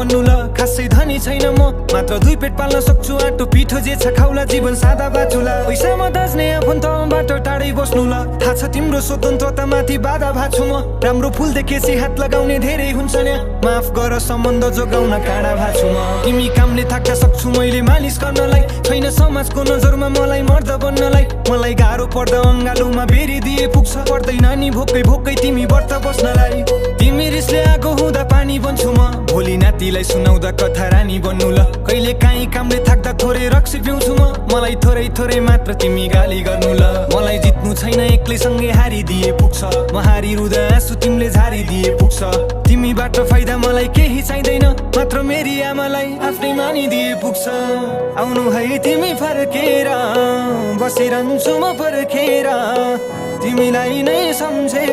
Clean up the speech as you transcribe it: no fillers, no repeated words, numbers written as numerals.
बन्नु ल। खासै धनी छैन म, मात्र 2 पेट पाल्न सक्छु। आटो पिठो जे छ खाउला, जीवन सादा बाचुला। पैसामा दाज्ने आफन्तबाट टाढै बस्नु ल। थाहा छ तिम्रो स्वतन्त्रता माथि बाधा भाछु म। राम्रो फुल देखेपछि हात लगाउने धेरै हुन्छ नि। माफ गर सम्बन्ध जोगाउन काँडा भाछु म। तिमी कामले थाक्न सक्छु मैले मालिस गर्नलाई। छैन समाजको नजरमा मलाई मर्द बन्नलाई। मलाई गाह्रो पर्दा अङ्गालोमा बेरी दिए पुग्छ। पर्दैन नि भोकै भोकै तिमी व्रत बस्नलाई। तिमी रिसले आगो हुँदा पानी बन्छु म। भोलि नातिलाई सुनाउँदा कथा रानी बन्नु ल। कहिले काहीँ कामले थाक्दा थोरै रक्सी पिउँछु म। मलाई थोरै थोरै मात्र तिमी गाली गर्नु ल। मलाई जित्नु छैन एक्लैसँगै हारिदिए पुग्छ। म हारिरुँदा आँसु तिमीले झारिदिए पुग्छ। तिमीबाट फाइदा मलाई केही चाहिँदैन, मात्र मेरी आमालाई आफ्नै मानिदिए पुग्छ। आउनु है तिमी फर्केर, बसिरहन्छु म पर्खेर, तिमीलाई नै सम्झे।